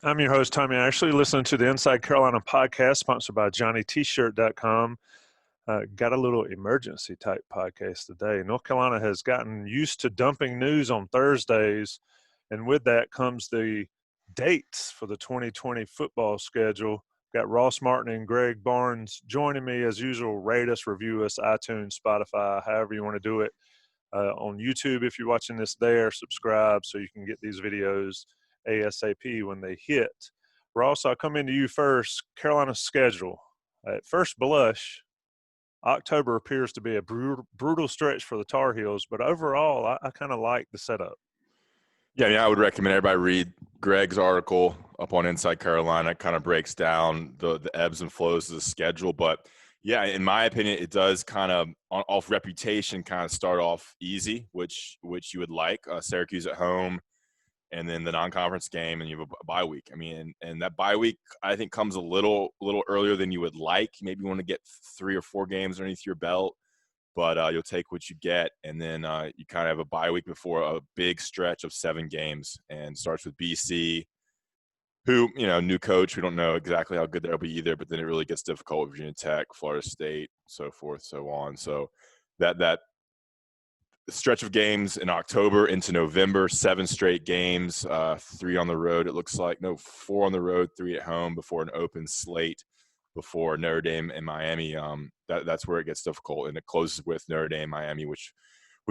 I'm your host, Tommy Ashley, listening to the Inside Carolina podcast sponsored by JohnnyTshirt.com. Got a little emergency type podcast today. North Carolina has gotten used to dumping news on Thursdays, and with that comes the dates for the 2020 football schedule. Got Ross Martin and Greg Barnes joining me as usual. Rate us, review us, iTunes, Spotify, however you want to do it. On YouTube, if you're watching this there, subscribe so you can get these videos ASAP when they hit. Ross, I'll come into you first. Carolina's schedule. At first blush, October appears to be a brutal stretch for the Tar Heels, but overall, I kind of like the setup. Yeah, I would recommend everybody read Greg's article up on Inside Carolina. It kind of breaks down the ebbs and flows of the schedule. But, yeah, in my opinion, it does kind of, off reputation, kind of start off easy, which you would like. Syracuse at home, and then the non-conference game, and you have a bye week. And that bye week, I think, comes a little earlier than you would like. Maybe you want to get 3 or 4 games underneath your belt, but you'll take what you get. And then you kind of have a bye week before a big stretch of 7 games, and starts with BC, who, new coach. We don't know exactly how good they'll be either, but then it really gets difficult with Virginia Tech, Florida State, so forth, so on. So that stretch of games in October into November, 7 straight games, 3 on the road. It looks like 4 on the road, 3 at home before an open slate before Notre Dame and Miami. That's where it gets difficult, and it closes with Notre Dame, Miami, which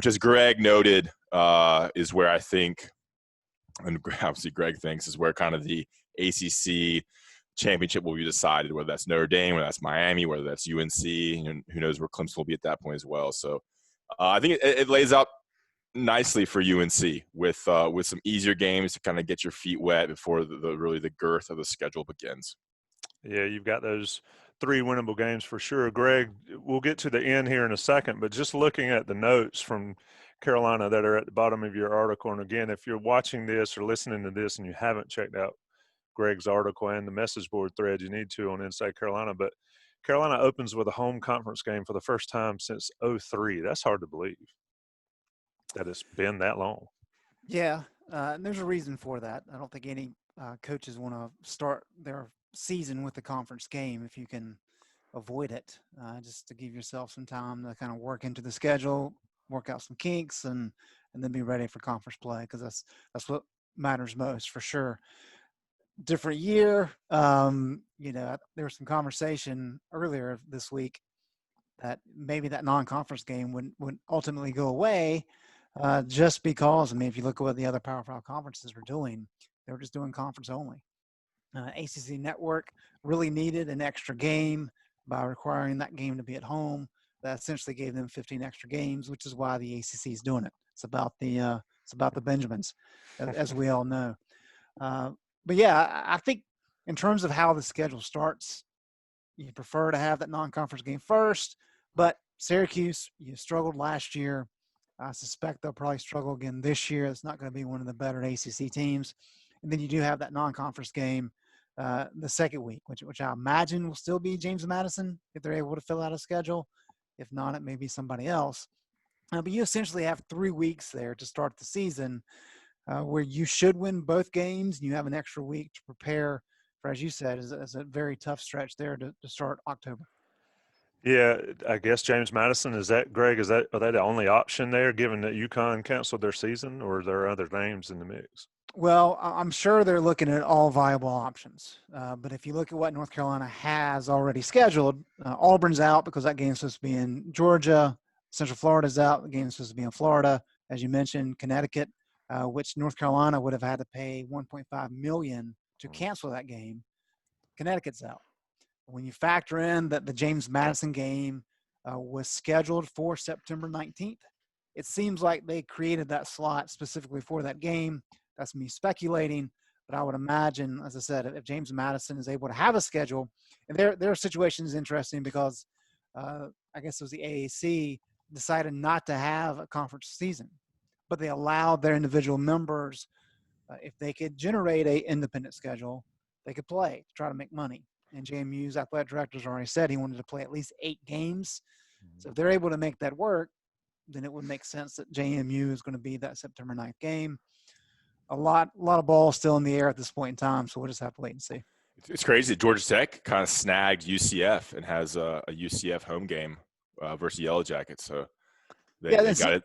as Greg noted, is where I think, and obviously Greg thinks, is where kind of the ACC championship will be decided, whether that's Notre Dame, whether that's Miami, whether that's UNC, and who knows where Clemson will be at that point as well. So I think it lays out nicely for UNC with some easier games to kind of get your feet wet before the girth of the schedule begins. Yeah, you've got those 3 winnable games for sure. Greg, we'll get to the end here in a second, but just looking at the notes from Carolina that are at the bottom of your article, and again, if you're watching this or listening to this and you haven't checked out Greg's article and the message board thread, you need to on Inside Carolina. But Carolina opens with a home conference game for the first time since 2003. That's hard to believe that it's been that long. Yeah, and there's a reason for that. I don't think any coaches want to start their season with the conference game if you can avoid it, just to give yourself some time to kind of work into the schedule, work out some kinks, and then be ready for conference play, because that's what matters most for sure. Different year. There was some conversation earlier this week that maybe that non-conference game would ultimately go away, just because, if you look at what the other Power 5 conferences were doing, they were just doing conference only. ACC Network really needed an extra game by requiring that game to be at home. That essentially gave them 15 extra games, which is why the ACC is doing it. It's about the Benjamins, as we all know. But yeah, I think in terms of how the schedule starts, you prefer to have that non-conference game first. But Syracuse, you struggled last year. I suspect they'll probably struggle again this year. It's not going to be one of the better ACC teams. And then you do have that non-conference game the second week, which I imagine will still be James Madison if they're able to fill out a schedule. If not, it may be somebody else. But you essentially have 3 weeks there to start the season where you should win both games, and you have an extra week to prepare for, as you said, is a very tough stretch there to start October. Yeah, I guess James Madison, are they the only option there, given that UConn canceled their season, or are there other names in the mix? Well, I'm sure they're looking at all viable options. But if you look at what North Carolina has already scheduled, Auburn's out because that game's supposed to be in Georgia. Central Florida's out. The game's supposed to be in Florida. As you mentioned, Connecticut, which North Carolina would have had to pay $1.5 million to cancel that game. Connecticut's out. When you factor in that the James Madison game was scheduled for September 19th, it seems like they created that slot specifically for that game. That's me speculating, but I would imagine, as I said, if James Madison is able to have a schedule, and their situation is interesting because I guess it was the AAC decided not to have a conference season, but they allowed their individual members, if they could generate an independent schedule, they could play to try to make money. And JMU's athletic directors already said he wanted to play at least 8 games. So if they're able to make that work, then it would make sense that JMU is going to be that September 9th game. a lot of balls still in the air at this point in time. So we'll just have to wait and see. It's crazy. Georgia Tech kind of snagged UCF and has a UCF home game versus Yellow Jackets. So they got it.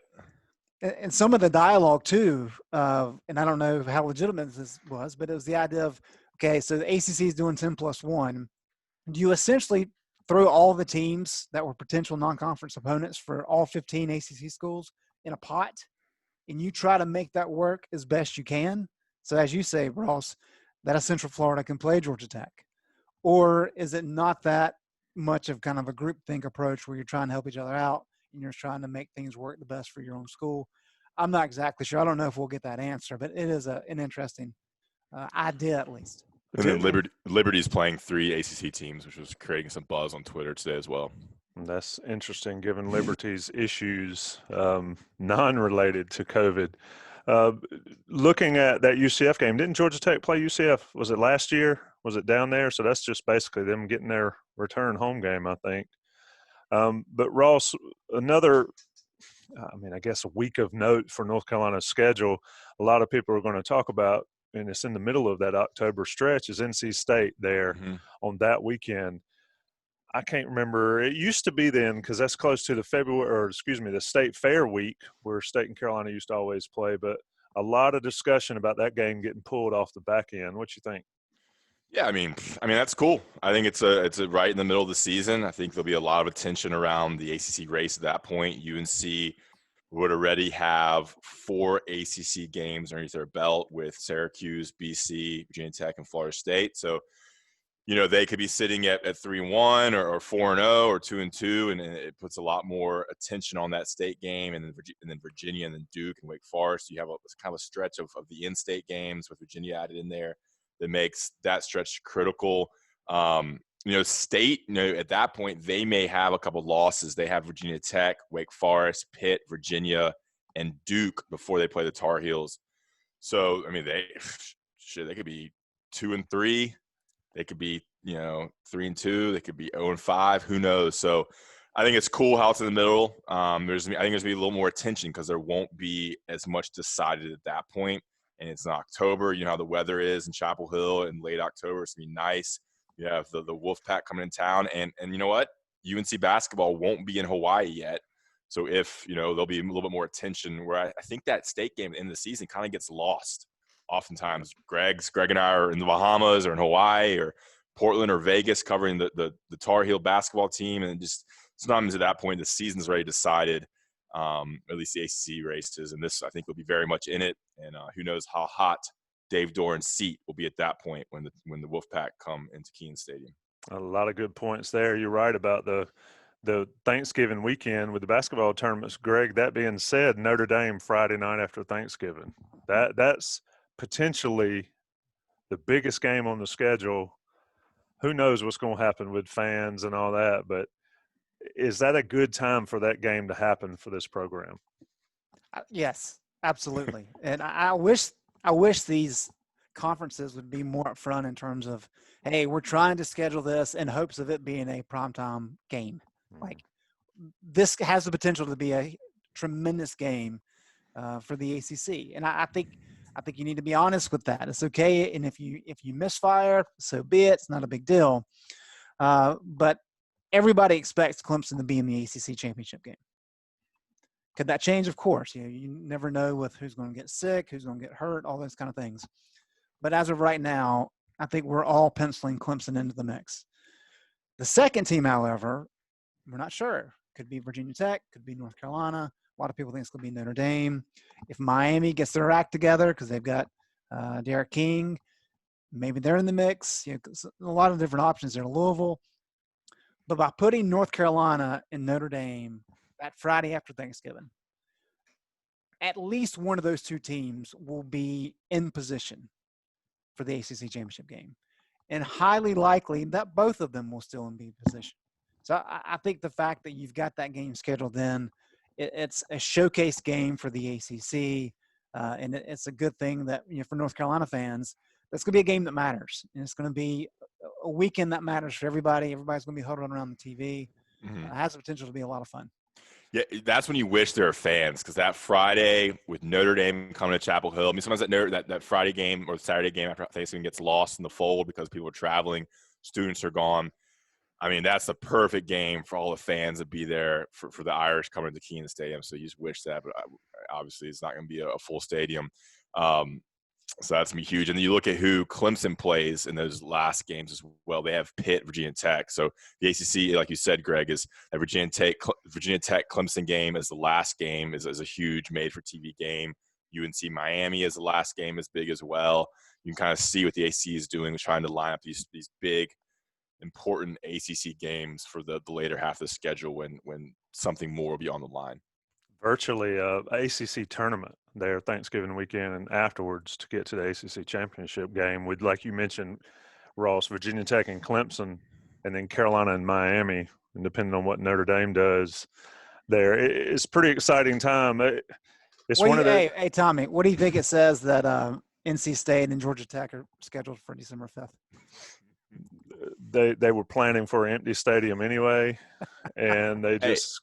And some of the dialogue too, and I don't know how legitimate this was, but it was the idea of, okay, so the ACC is doing 10+1. Do you essentially throw all the teams that were potential non-conference opponents for all 15 ACC schools in a pot, and you try to make that work as best you can? So as you say, Ross, that Central Florida can play Georgia Tech. Or is it not that much of kind of a groupthink approach where you're trying to help each other out and you're trying to make things work the best for your own school? I'm not exactly sure. I don't know if we'll get that answer, but it is an interesting idea at least. And then Liberty's playing 3 ACC teams, which was creating some buzz on Twitter today as well. That's interesting, given Liberty's issues non-related to COVID. Looking at that UCF game, didn't Georgia Tech play UCF? Was it last year? Was it down there? So that's just basically them getting their return home game, I think. But Ross, I guess a week of note for North Carolina's schedule, a lot of people are going to talk about, and it's in the middle of that October stretch, is NC State there on that weekend. I can't remember. It used to be then, because that's close to the State Fair week where State and Carolina used to always play. But a lot of discussion about that game getting pulled off the back end. What you think? Yeah, I mean that's cool. I think it's a right in the middle of the season. I think there'll be a lot of attention around the ACC race at that point. UNC would already have 4 ACC games underneath their belt with Syracuse, BC, Virginia Tech, and Florida State. So, they could be sitting at 3-1 or 4-0 or 2-2, and it puts a lot more attention on that state game, and then Virginia and then Duke and Wake Forest. You have kind of a stretch of the in-state games with Virginia added in there that makes that stretch critical. State, at that point, they may have a couple losses. They have Virginia Tech, Wake Forest, Pitt, Virginia, and Duke before they play the Tar Heels. So, they could be 2-3. They could be, 3-2. They could be 0-5. Who knows? So I think it's cool how it's in the middle. I think there's going to be a little more attention because there won't be as much decided at that point. And it's in October. You know how the weather is in Chapel Hill in late October. It's going to be nice. You have the Wolfpack coming in town. And you know what? UNC basketball won't be in Hawaii yet. So if, there'll be a little bit more attention where I think that state game in the season kind of gets lost. Oftentimes, Greg and I are in the Bahamas or in Hawaii or Portland or Vegas covering the Tar Heel basketball team. And just sometimes at that point, the season's already decided, at least the ACC races. And this, I think, will be very much in it. And who knows how hot Dave Doran's seat will be at that point when the Wolfpack come into Keene Stadium. A lot of good points there. You're right about the Thanksgiving weekend with the basketball tournaments. Greg, that being said, Notre Dame Friday night after Thanksgiving. That's potentially the biggest game on the schedule. Who knows what's going to happen with fans and all that, but is that a good time for that game to happen for this program? Yes, absolutely. And I wish these conferences would be more upfront in terms of, hey, we're trying to schedule this in hopes of it being a primetime game. Like, this has the potential to be a tremendous game for the ACC. And I think you need to be honest with that. It's okay. And if you misfire, so be it. It's not a big deal. But everybody expects Clemson to be in the ACC championship game. Could that change? Of course. You never know with who's going to get sick, who's going to get hurt, all those kind of things. But as of right now, I think we're all penciling Clemson into the mix. The second team, however, we're not sure. Could be Virginia Tech, could be North Carolina. A lot of people think it's going to be Notre Dame. If Miami gets their act together because they've got Derek King, maybe they're in the mix. A lot of different options there in Louisville. But by putting North Carolina and Notre Dame that Friday after Thanksgiving, at least one of those two teams will be in position for the ACC championship game. And highly likely that both of them will still be in position. So I think the fact that you've got that game scheduled in, it's a showcase game for the ACC, and it's a good thing that, for North Carolina fans, that's going to be a game that matters. And it's going to be a weekend that matters for everybody. Everybody's going to be huddled around the TV. It has the potential to be a lot of fun. Yeah, that's when you wish there were fans, because that Friday with Notre Dame coming to Chapel Hill, I mean, sometimes that Friday game or Saturday game after Thanksgiving gets lost in the fold because people are traveling, students are gone. I mean, that's the perfect game for all the fans to be there for the Irish coming to Keene Stadium. So you just wish that, but obviously it's not going to be a full stadium. So that's going to be huge. And then you look at who Clemson plays in those last games as well. They have Pitt, Virginia Tech. So the ACC, like you said, Greg, is a Virginia Tech Clemson game as the last game is a huge made-for-TV game. UNC Miami is the last game is big as well. You can kind of see what the ACC is doing, trying to line up these big, important ACC games for the later half of the schedule when something more will be on the line. Virtually a ACC tournament there Thanksgiving weekend and afterwards to get to the ACC championship game with, like you mentioned, Ross, Virginia Tech and Clemson, and then Carolina and Miami, and depending on what Notre Dame does there. It's a pretty exciting time. It's one of the – Hey, Tommy, what do you think it says that NC State and Georgia Tech are scheduled for December 5th? They were planning for an empty stadium anyway, and they just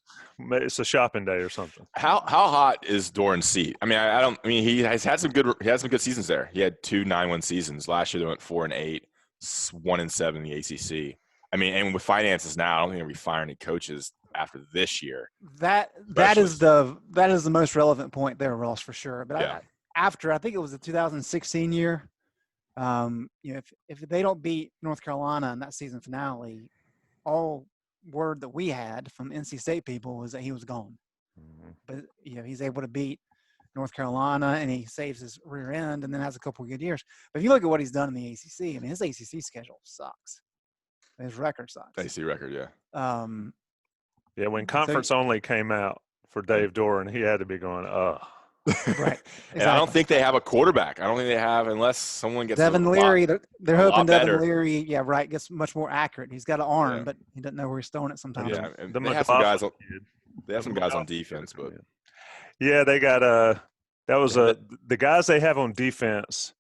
it's a shopping day or something. How hot is Doran's seat? I mean, he has had some good seasons there. He had 2 9-win seasons last year. They went 4-8, 1-7 in the ACC. I mean, and with finances now, I don't think they'll be firing any coaches after this year. That is the most relevant point there, Ross, for sure. But after I think it was the 2016 year. If they don't beat North Carolina in that season finale, all word that we had from NC State people was that he was gone. Mm-hmm. But he's able to beat North Carolina and he saves his rear end and then has a couple of good years. But if you look at what he's done in the ACC, I mean, his ACC schedule sucks. His record sucks. ACC record, yeah. When conference only came out for Dave Doran, he had to be going, Right. And I don't think they have a quarterback. I don't think they have, unless someone gets Devin Leary. They're hoping Devin Leary, gets much more accurate. He's got an arm, but he doesn't know where he's throwing it sometimes. Yeah, they have some guys on. They have some guys on defense, but they got the guys they have on defense.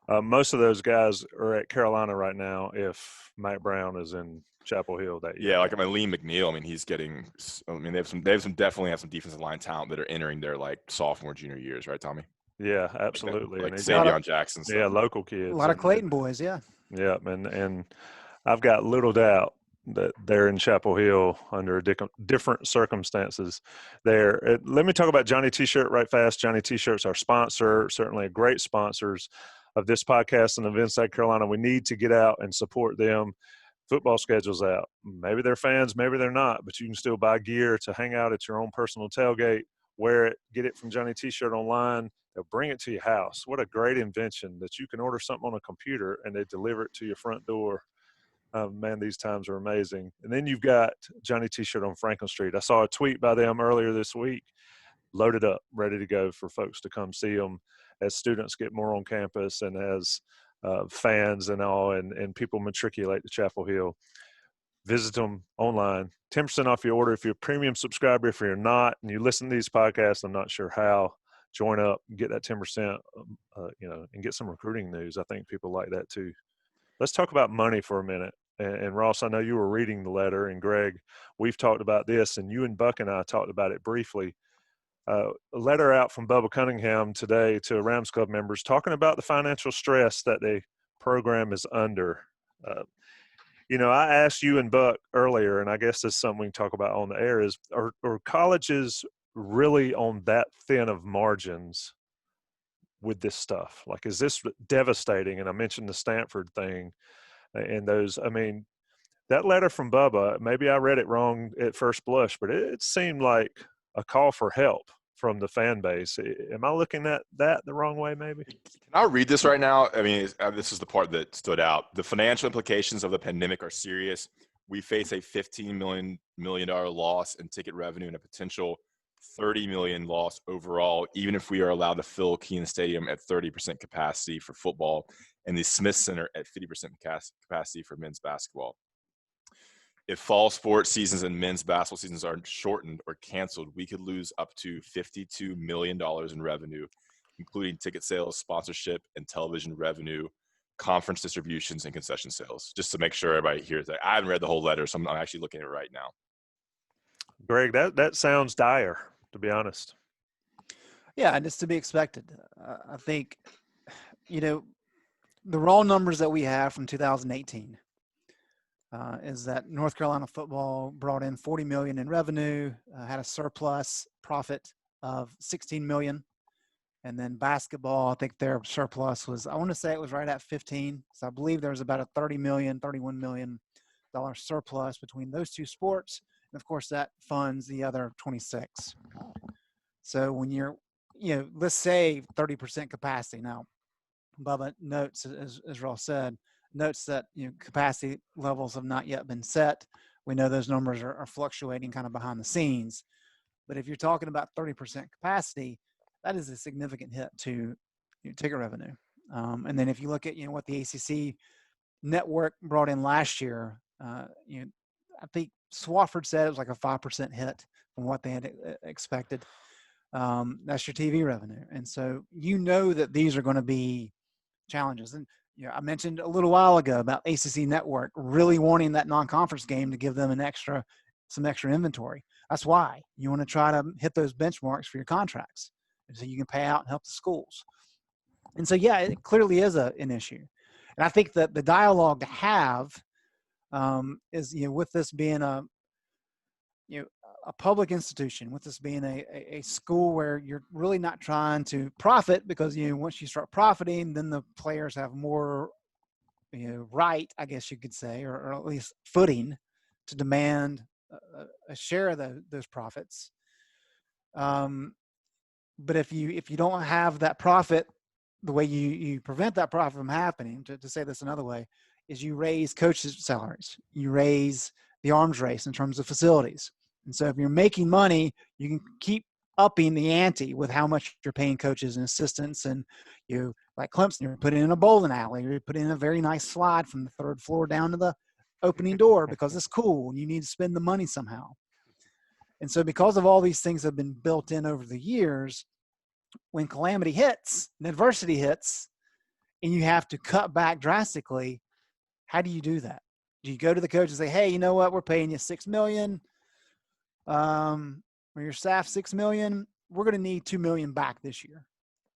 Most of those guys are at Carolina right now. If Mack Brown is in Chapel Hill that year. Yeah, like Lee McNeil. I mean, he's getting. I mean, they definitely have some defensive line talent that are entering their like sophomore, junior years, right, Tommy? Yeah, absolutely. Like Savion Jackson. Yeah, local kids. A lot of Clayton boys. Yeah. Yeah, and I've got little doubt that they're in Chapel Hill under different circumstances there. Let me talk about Johnny T-Shirt right fast. Johnny T-Shirt's our sponsor, certainly a great sponsors of this podcast and of Inside Carolina. We need to get out and support them. Football schedule's out. Maybe they're fans, maybe they're not, but you can still buy gear to hang out at your own personal tailgate, wear it, get it from Johnny T-Shirt online. They'll bring it to your house. What a great invention that you can order something on a computer and they deliver it to your front door. Man, these times are amazing. And then you've got Johnny T-Shirt on Franklin Street. I saw a tweet by them earlier this week, loaded up, ready to go for folks to come see them as students get more on campus and as fans and all, and people matriculate to Chapel Hill. Visit them online. 10% off your order if you're a premium subscriber. If you're not, and you listen to these podcasts, I'm not sure how, join up and get that 10%, and get some recruiting news. I think people like that too. Let's talk about money for a minute. And Ross, I know you were reading the letter, and Greg, we've talked about this, and you and Buck and I talked about it briefly. A letter out from Bubba Cunningham today to Rams Club members talking about the financial stress that the program is under. I asked you and Buck earlier, and I guess this is something we can talk about on the air, is are colleges really on that thin of margins with this stuff? Like, is this devastating? And I mentioned the Stanford thing and those, I mean, that letter from Bubba, maybe I read it wrong at first blush, but it seemed like a call for help from the fan base. Am I looking at that the wrong way maybe? Can I read this right now? I mean, this is the part that stood out. The financial implications of the pandemic are serious. We face a $15 million loss in ticket revenue and a potential $30 million loss overall, even if we are allowed to fill Keene Stadium at 30% capacity for football and the Smith Center at 50% capacity for men's basketball. If fall sports seasons and men's basketball seasons are shortened or canceled, we could lose up to $52 million in revenue, including ticket sales, sponsorship, and television revenue, conference distributions, and concession sales. Just to make sure everybody hears that. I haven't read the whole letter, so I'm actually looking at it right now. Greg, that sounds dire, to be honest. Yeah, and it's to be expected. I think, the raw numbers that we have from 2018 is that North Carolina football brought in $40 million in revenue, had a surplus profit of $16 million. And then basketball, I think their surplus was, I want to say it was right at 15. So I believe there was about a $31 million surplus between those two sports. And of course that funds the other 26. So when you're, let's say 30% capacity. Now, Bubba notes, as Ross said, notes that capacity levels have not yet been set. We know those numbers are fluctuating kind of behind the scenes. But if you're talking about 30% capacity, that is a significant hit to ticket revenue. And then if you look at what the ACC network brought in last year, I think Swafford said it was like a 5% hit from what they had expected. That's your TV revenue, and so that these are going to be challenges. And I mentioned a little while ago about ACC network really wanting that non-conference game to give them some extra inventory. That's why you want to try to hit those benchmarks for your contracts, and so you can pay out and help the schools. And so, yeah, it clearly is an issue. And I think that the dialogue to have is, with this being a public institution, with this being a school where you're really not trying to profit, because, once you start profiting, then the players have more, right, I guess you could say, or at least footing to demand a share of those profits. But if you don't have that profit, the way you prevent that profit from happening, to say this another way, is you raise coaches' salaries. You raise the arms race in terms of facilities. And so if you're making money, you can keep upping the ante with how much you're paying coaches and assistants. And like Clemson, you're putting in a bowling alley, or you're putting in a very nice slide from the third floor down to the opening door because it's cool and you need to spend the money somehow. And so because of all these things that have been built in over the years, when calamity hits and adversity hits and you have to cut back drastically, how do you do that? Do you go to the coach and say, hey, you know what, we're paying you $6 million, or your staff $6 million, we're going to need $2 million back this year?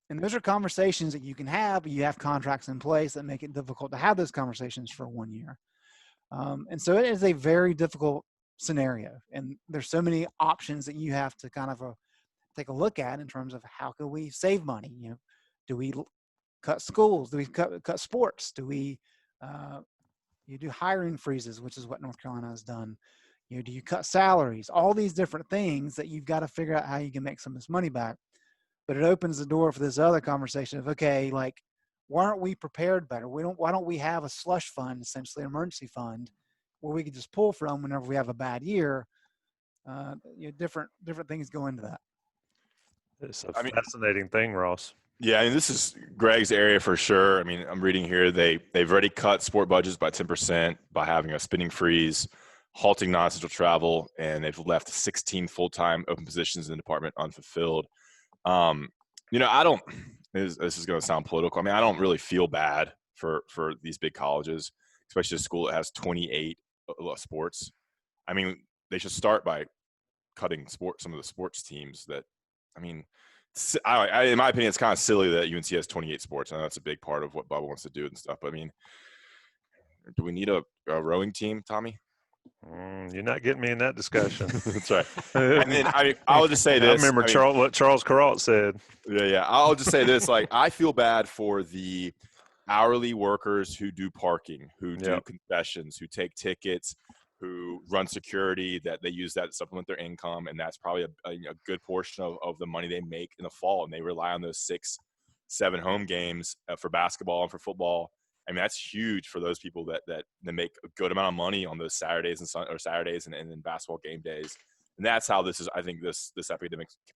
And those are conversations that you can have, but you have contracts in place that make it difficult to have those conversations for 1 year. And so it is a very difficult scenario. And there's so many options that you have to kind of take a look at in terms of how can we save money? Do we cut schools? Do we cut sports? Do we you do hiring freezes, which is what North Carolina has done? Do you cut salaries? All these different things that you've got to figure out how you can make some of this money back. But it opens the door for this other conversation of, okay, like, why aren't we prepared better? Why don't we have a slush fund, essentially an emergency fund, where we can just pull from whenever we have a bad year? Different things go into that. It's a fascinating thing, Ross. Yeah, I mean, this is Greg's area for sure. I mean, I'm reading here they've already cut sport budgets by 10% by having a spending freeze, halting non-essential travel, and they've left 16 full-time open positions in the department unfulfilled. I don't. This is going to sound political. I mean, I don't really feel bad for these big colleges, especially a school that has 28 sports. I mean, they should start by cutting some of the sports teams. That, I mean, in my opinion, it's kind of silly that UNC has 28 sports. I know that's a big part of what Bubba wants to do and stuff. But I mean, do we need a rowing team, Tommy? You're not getting me in that discussion. That's right. And then I'll just say this. I remember what Charles Carrault said. Yeah. I'll just say this. Like, I feel bad for the hourly workers who do parking, who do concessions, who take tickets, who run security, that they use that to supplement their income. And that's probably a good portion of the money they make in the fall. And they rely on those 6-7 home games for basketball and for football. I mean, that's huge for those people that make a good amount of money on those Saturdays and then basketball game days. And that's how this is. I think this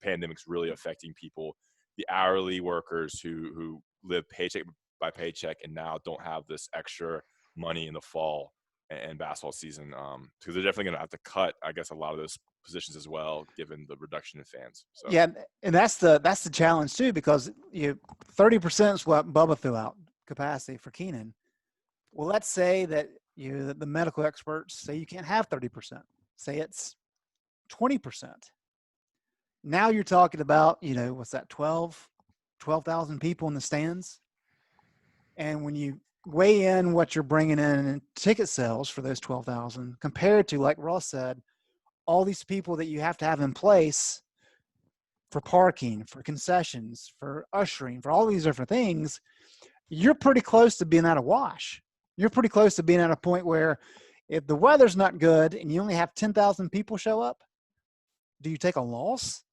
pandemic's really affecting people, the hourly workers who live paycheck by paycheck and now don't have this extra money in the fall and basketball season, because they're definitely going to have to cut, I guess, a lot of those positions as well, given the reduction in fans. So. Yeah, and that's the challenge too, because 30% is what Bubba threw out capacity for Keenan. Well, let's say that the medical experts say you can't have 30%. Say it's 20%. Now you're talking about, what's that, 12,000 people in the stands. And when you weigh in what you're bringing in ticket sales for those 12,000 compared to, like Ross said, all these people that you have to have in place for parking, for concessions, for ushering, for all these different things, you're pretty close to being at a wash. You're pretty close to being at a point where if the weather's not good and you only have 10,000 people show up, do you take a loss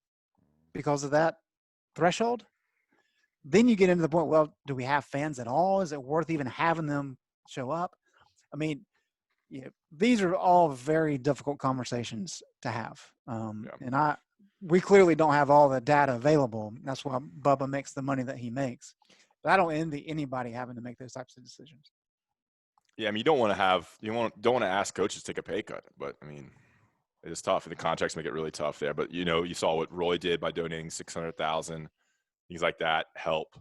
because of that threshold? Then you get into the point, well, do we have fans at all? Is it worth even having them show up? I mean, these are all very difficult conversations to have. And we clearly don't have all the data available. That's why Bubba makes the money that he makes. But I don't envy anybody having to make those types of decisions. Yeah, I mean, you don't want to ask coaches to take a pay cut, but I mean, it's tough, and the contracts make it really tough there. But you saw what Roy did by donating $600,000, things like that help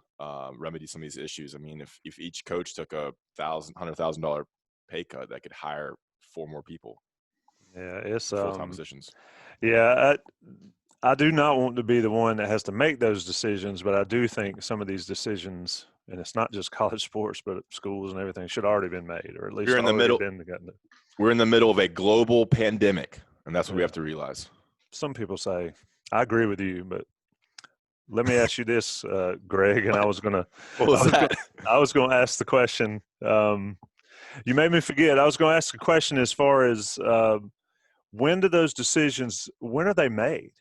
remedy some of these issues. I mean, if each coach took $100,000 pay cut, that could hire 4 more people. Yeah, it's full-time positions. Yeah, I do not want to be the one that has to make those decisions, but I do think some of these decisions, and it's not just college sports, but schools and everything, should already been made, or at least We're in the middle of a global pandemic, and that's what we have to realize. Some people say, I agree with you, but let me ask you this, Greg, and I was going to ask the question. You made me forget. I was going to ask a question as far as when do those decisions, when are they made,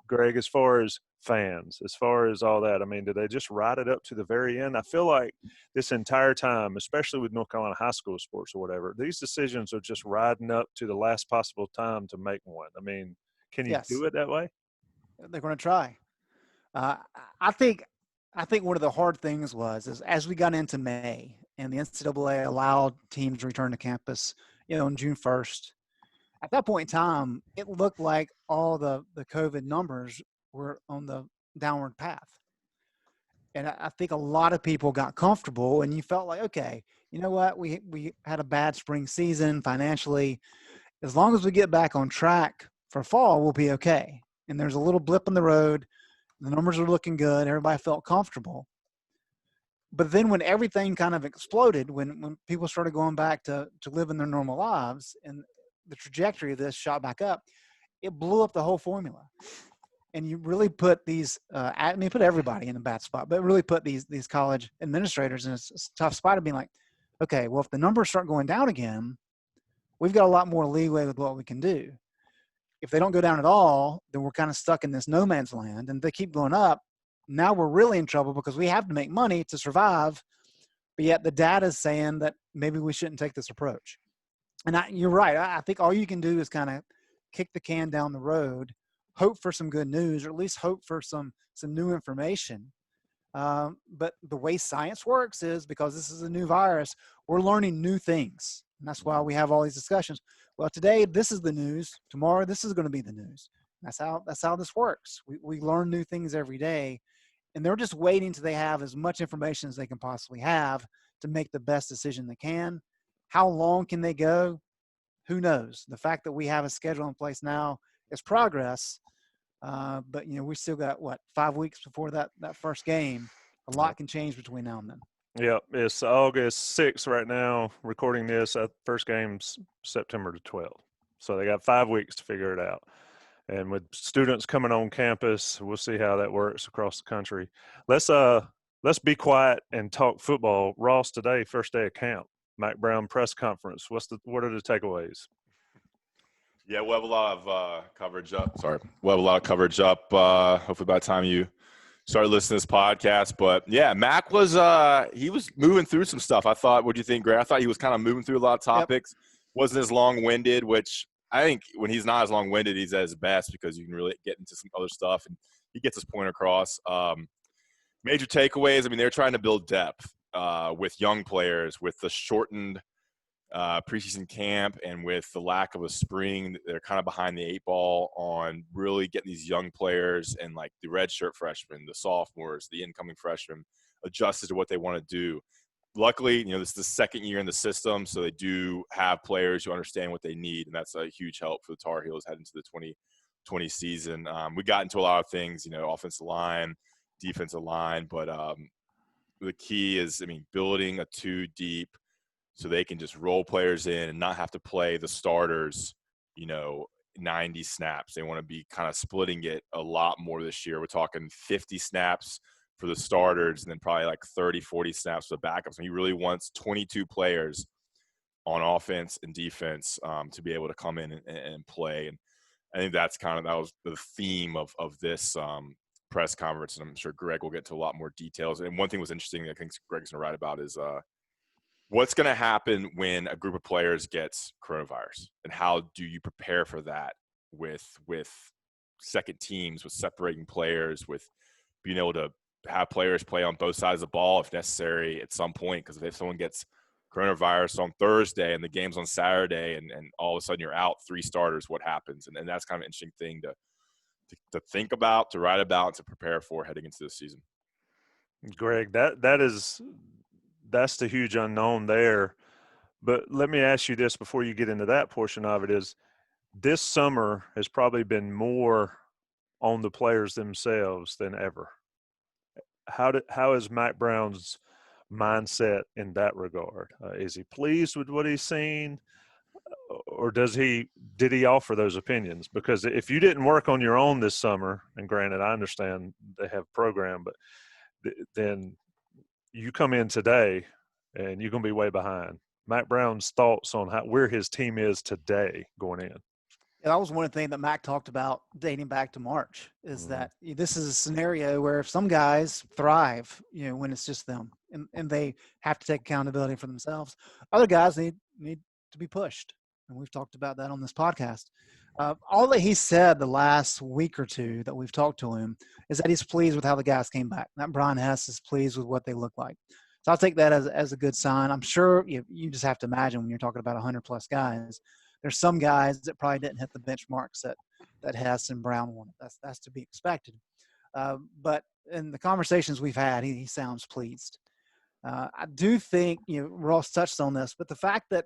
Greg, as far as fans, as far as all that? I mean, do they just ride it up to the very end? I feel like this entire time, especially with North Carolina high school sports or whatever, these decisions are just riding up to the last possible time to make one. I mean, can you do it that way? They're going to try. I think one of the hard things is as we got into May and the NCAA allowed teams to return to campus, on June 1st, at that point in time, it looked like all the COVID numbers were on the downward path. And I think a lot of people got comfortable, and you felt like, okay, you know what? We had a bad spring season financially. As long as we get back on track for fall, we'll be okay. And there's a little blip in the road. The numbers are looking good. Everybody felt comfortable. But then when everything kind of exploded, when people started going back to living their normal lives and the trajectory of this shot back up, it blew up the whole formula. And you really put put everybody in a bad spot, but really put these college administrators in a tough spot of being like, okay, well, if the numbers start going down again, we've got a lot more leeway with what we can do. If they don't go down at all, then we're kind of stuck in this no man's land, and they keep going up. Now we're really in trouble because we have to make money to survive, but yet the data is saying that maybe we shouldn't take this approach. And you're right. I think all you can do is kind of kick the can down the road, hope for some good news, or at least hope for some new information. But the way science works is, because this is a new virus, we're learning new things. And that's why we have all these discussions. Well, today, this is the news. Tomorrow, this is going to be the news. That's how this works. We learn new things every day, and they're just waiting until they have as much information as they can possibly have to make the best decision they can. How long can they go? Who knows? The fact that we have a schedule in place now is progress. But, we still got, 5 weeks before that first game. A lot can change between now and then. Yeah, it's August 6th right now, recording this. First game's September the 12th. So they got 5 weeks to figure it out. And with students coming on campus, we'll see how that works across the country. Let's be quiet and talk football. Ross, today, first day of camp, Mack Brown press conference. What are the takeaways? Yeah, we'll have a lot of coverage up. We'll have a lot of coverage up. Hopefully by the time you start listening to this podcast. But yeah, Mack was he was moving through some stuff. I thought, what do you think, Greg? I thought he was kind of moving through a lot of topics. Yep. Wasn't as long-winded, which I think when he's not as long-winded, he's at his best, because you can really get into some other stuff and he gets his point across. Major takeaways, I mean, they're trying to build depth with young players, with the shortened preseason camp, and with the lack of a spring. They're kind of behind the 8 ball on really getting these young players and like the redshirt freshmen, the sophomores, the incoming freshmen adjusted to what they want to do. Luckily, this is the second year in the system, so they do have players who understand what they need, and that's a huge help for the Tar Heels heading to the 2020 season. We got into a lot of things, offensive line, defensive line, but the key is, building a 2 deep so they can just roll players in and not have to play the starters, 90 snaps. They want to be kind of splitting it a lot more this year. We're talking 50 snaps for the starters and then probably like 30, 40 snaps for the backups. And he really wants 22 players on offense and defense to be able to come in and play. And I think that was the theme of this press conference. And I'm sure Greg will get to a lot more details. And one thing was interesting, I think Greg's going to write about, is what's going to happen when a group of players gets coronavirus, and how do you prepare for that with second teams, with separating players, with being able to have players play on both sides of the ball if necessary at some point. Because if someone gets coronavirus on Thursday and the game's on Saturday and all of a sudden you're out 3 starters, what happens? And that's kind of an interesting thing to think about, to write about, and to prepare for heading into this season. Greg, that's the huge unknown there. But let me ask you this before you get into that portion of it: is this summer has probably been more on the players themselves than ever. How is Mack Brown's mindset in that regard? Is he pleased with what he's seen, or did he offer those opinions? Because if you didn't work on your own this summer, and granted, I understand they have a program, but then you come in today and you're going to be way behind. Mack Brown's thoughts on where his team is today going in. That was one thing that Mack talked about dating back to March, is that this is a scenario where if some guys thrive, when it's just them and they have to take accountability for themselves, other guys need to be pushed. And we've talked about that on this podcast. All that he said the last week or two that we've talked to him is that he's pleased with how the guys came back. That Brian Hess is pleased with what they look like. So I'll take that as a good sign. I'm sure you just have to imagine when you're talking about 100-plus guys, there's some guys that probably didn't hit the benchmarks that Hess and Brown wanted. That's to be expected. But in the conversations we've had, he sounds pleased. I do think, Ross touched on this, but the fact that,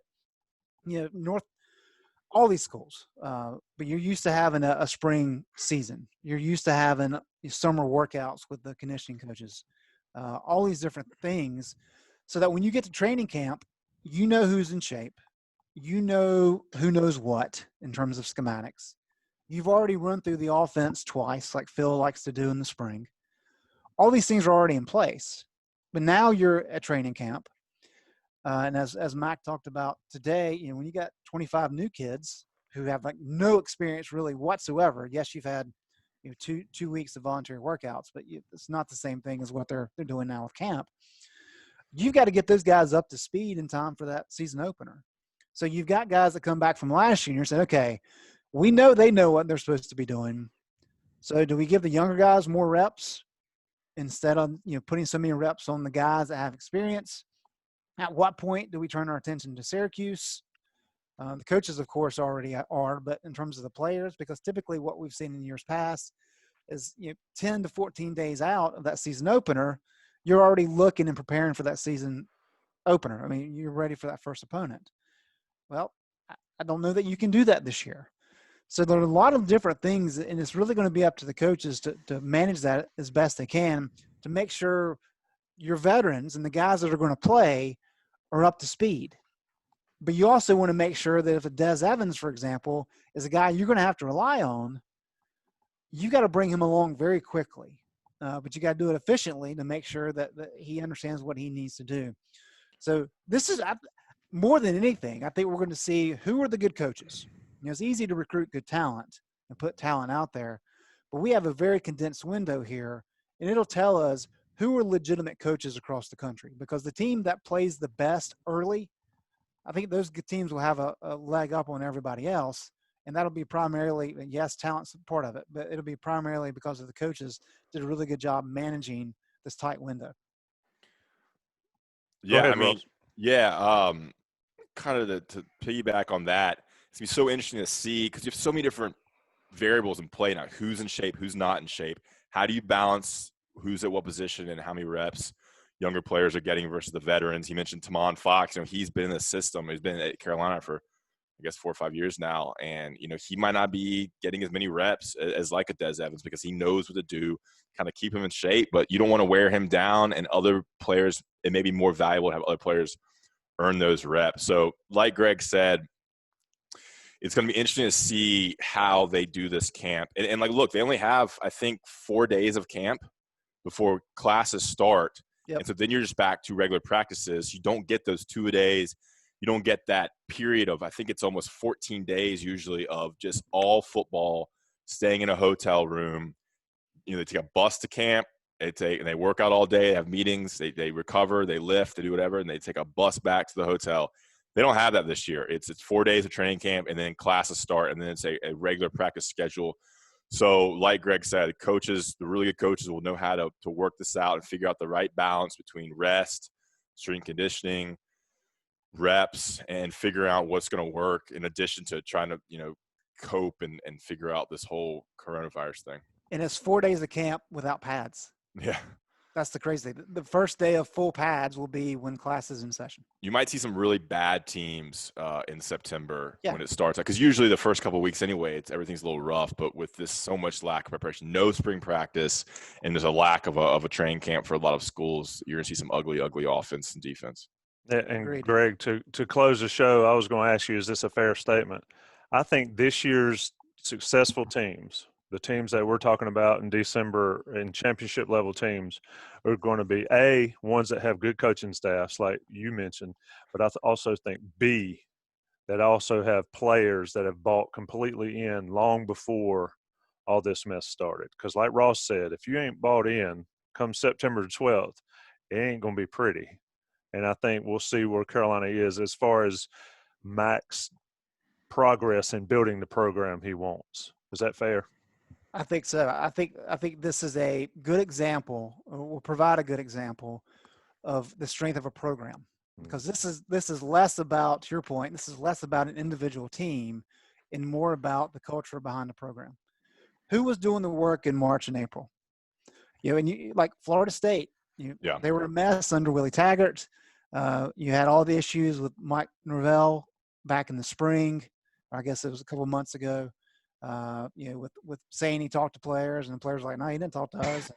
all these schools, but you're used to having a spring season. You're used to having summer workouts with the conditioning coaches, all these different things, so that when you get to training camp, who's in shape. Who knows what in terms of schematics. You've already run through the offense twice, like Phil likes to do in the spring. All these things are already in place. But now you're at training camp. And as Mack talked about today, when you got 25 new kids who have like no experience really whatsoever. Yes, you've had 2 weeks of voluntary workouts, but it's not the same thing as what they're doing now with camp. You've got to get those guys up to speed in time for that season opener. So you've got guys that come back from last year and you're saying, okay, we know they know what they're supposed to be doing. So do we give the younger guys more reps instead of putting so many reps on the guys that have experience? At what point do we turn our attention to Syracuse? The coaches, of course, already are, but in terms of the players, because typically what we've seen in years past is 10 to 14 days out of that season opener, you're already looking and preparing for that season opener. I mean, you're ready for that first opponent. Well, I don't know that you can do that this year. So there are a lot of different things, and it's really going to be up to the coaches to manage that as best they can to make sure your veterans and the guys that are going to play are up to speed. But you also want to make sure that if a Des Evans, for example, is a guy you're going to have to rely on, you got to bring him along very quickly. But you got to do it efficiently to make sure that he understands what he needs to do. So this is – more than anything, I think we're going to see who are the good coaches. It's easy to recruit good talent and put talent out there, but we have a very condensed window here, and it'll tell us who are legitimate coaches across the country, because the team that plays the best early, I think those good teams will have a leg up on everybody else, and that'll be primarily, yes, talent's part of it, but it'll be primarily because of the coaches did a really good job managing this tight window. Yeah, ahead, I mean, Ross. yeah, kind of to piggyback on that, it's going to be so interesting to see, because you have so many different variables in play now. Who's in shape, who's not in shape. How do you balance who's at what position and how many reps younger players are getting versus the veterans? He mentioned Tamon Fox. He's been in the system. He's been at Carolina for I guess 4 or 5 years now. And, he might not be getting as many reps as like a Des Evans because he knows what to do, kind of keep him in shape, but you don't want to wear him down, and other players, it may be more valuable to have other players earn those reps. So like Greg said, it's going to be interesting to see how they do this camp. And like, look, they only have, I think, 4 days of camp before classes start. Yep. And so then you're just back to regular practices. You don't get those 2 days. You don't get that period of, I think it's almost 14 days usually, of just all football, staying in a hotel room. They take a bus to camp. They work out all day. They have meetings. They recover. They lift. They do whatever, and they take a bus back to the hotel. They don't have that this year. It's 4 days of training camp, and then classes start, and then it's a regular practice schedule. So like Greg said, the really good coaches will know how to work this out and figure out the right balance between rest, strength conditioning, reps, and figuring out what's going to work in addition to trying to, cope and figure out this whole coronavirus thing. And it's 4 days of camp without pads. Yeah. That's the crazy thing. The first day of full pads will be when class is in session. You might see some really bad teams in September Yeah. when it starts, because usually the first couple of weeks anyway, everything's a little rough. But with this so much lack of preparation, no spring practice, and there's a lack of a training camp for a lot of schools, you're going to see some ugly offense and defense. And Agreed. Greg, to close the show, I was going to ask you, is this a fair statement? I think this year's successful teams, the teams that we're talking about in December and championship level teams, are going to be ones that have good coaching staffs, like you mentioned, but I also think B, that also have players that have bought completely in long before all this mess started. Because like Ross said, if you ain't bought in come September 12th, it ain't going to be pretty. And I think we'll see where Carolina is as far as Mack's progress in building the program he wants. Is that fair? I think so. I think this is a good example, or will provide a good example of the strength of a program, because this is less about, to your point, this is less about an individual team and more about the culture behind the program. Who was doing the work in March and April? And like Florida State, they were a mess under Willie Taggart. You had all the issues with Mike Norvell back in the spring. I guess it was a couple of months ago. With saying he talked to players, and the players were like, no, he didn't talk to us.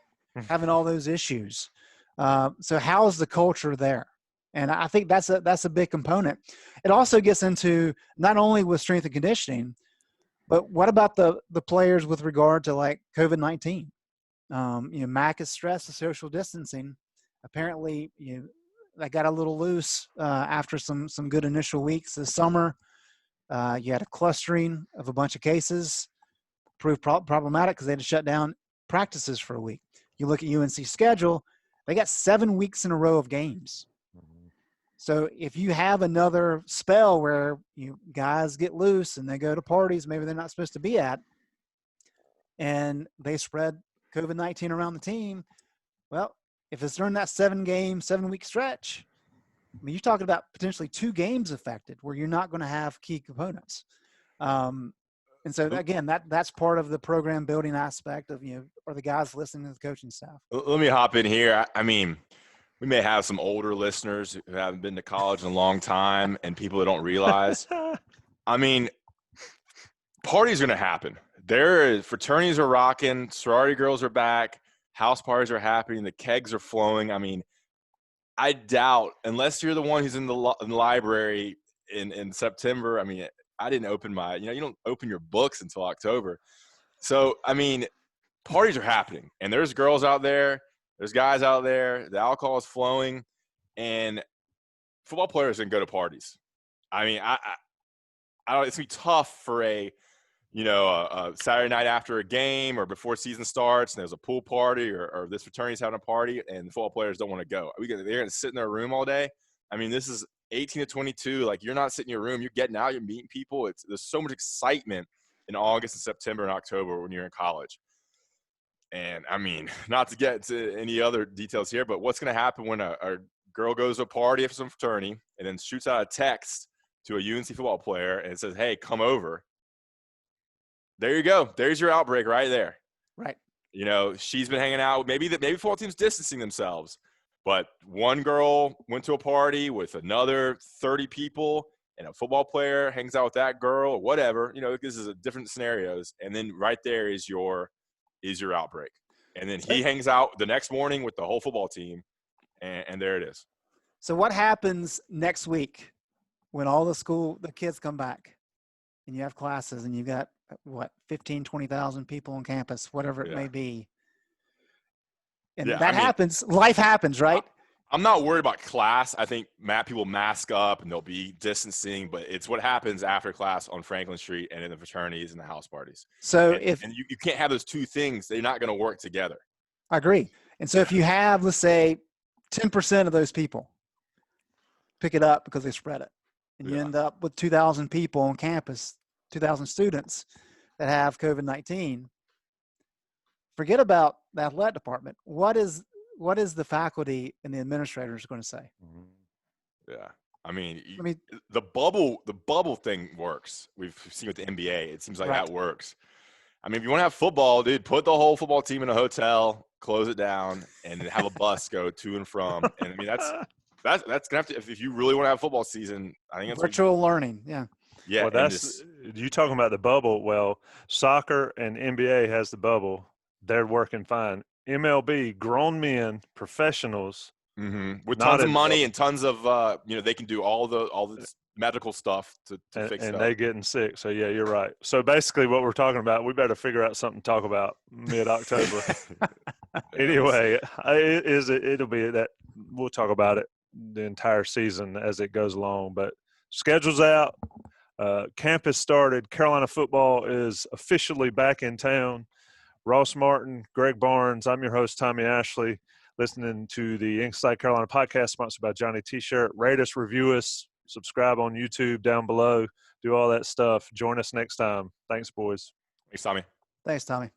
Having all those issues. So how's the culture there? And I think that's a big component. It also gets into not only with strength and conditioning, but what about the players with regard to like COVID-19? Mack has stressed the social distancing. Apparently, that got a little loose after some good initial weeks this summer. You had a clustering of a bunch of cases, proved problematic because they had to shut down practices for a week. You look at UNC's schedule, they got 7 weeks in a row of games. So if you have another spell where guys get loose and they go to parties maybe they're not supposed to be at, and they spread COVID-19 around the team, well, if it's during that 7-week stretch, I mean, you're talking about potentially 2 games affected where you're not going to have key components. And so, again, that's part of the program building aspect of, are the guys listening to the coaching staff. Let me hop in here. I mean, we may have some older listeners who haven't been to college in a long time and people that don't realize. I mean, parties are going to happen. Fraternities are rocking. Sorority girls are back. House parties are happening. The kegs are flowing. I mean, I doubt, unless you're the one who's in the library in September. I mean, I didn't open you don't open your books until October. So, I mean, parties are happening. And there's girls out there. There's guys out there. The alcohol is flowing. And football players can go to parties. I mean, I don't. It's going to be tough for a Saturday night after a game or before season starts and there's a pool party or this fraternity's having a party and the football players don't want to go. They're going to sit in their room all day. I mean, this is 18 to 22. Like, you're not sitting in your room. You're getting out. You're meeting people. There's so much excitement in August and September and October when you're in college. And, I mean, not to get to any other details here, but what's going to happen when a girl goes to a party after some fraternity and then shoots out a text to a UNC football player and says, hey, come over. There you go. There's your outbreak right there. Right. She's been hanging out. Maybe football team's distancing themselves. But one girl went to a party with another 30 people, and a football player hangs out with that girl or whatever, this is a different scenarios. And then right there is your outbreak. And then he hangs out the next morning with the whole football team, and there it is. So what happens next week when all the kids come back and you have classes and you've got 15,000-20,000 people on campus, whatever it may be. And happens, life happens, right? I'm not worried about class. I think people mask up and they'll be distancing, but it's what happens after class on Franklin Street and in the fraternities and the house parties. So you can't have those two things. They're not going to work together. I agree. And so if you have, let's say, 10% of those people pick it up because they spread it, and you end up with 2,000 people on campus, 2,000 students that have COVID-19, forget about the athletic department. What is the faculty and the administrators going to say? Yeah. I mean, the bubble thing works. We've seen with the NBA. It seems like that works. I mean, if you want to have football, dude, put the whole football team in a hotel, close it down, and have a bus go to and from. And I mean, that's gonna have to, if you really want to have football season, I think that's virtual learning. Yeah. Yeah. Well, that's you talking about the bubble. Well, soccer and NBA has the bubble. They're working fine. MLB, grown men, professionals, with tons of money and tons of they can do all this medical stuff to fix it. And they getting sick. So yeah, you're right. So basically, what we're talking about, we better figure out something to talk about mid-October. Anyway, it'll be that we'll talk about it the entire season as it goes along. But schedule's out. Campus started. Carolina football is officially back in town. Ross Martin, Greg Barnes. I'm your host, Tommy Ashley, listening to the Inside Carolina podcast sponsored by Johnny T-Shirt. Rate us, review us, subscribe on YouTube down below. Do all that stuff. Join us next time. Thanks, boys. Thanks, Tommy. Thanks, Tommy.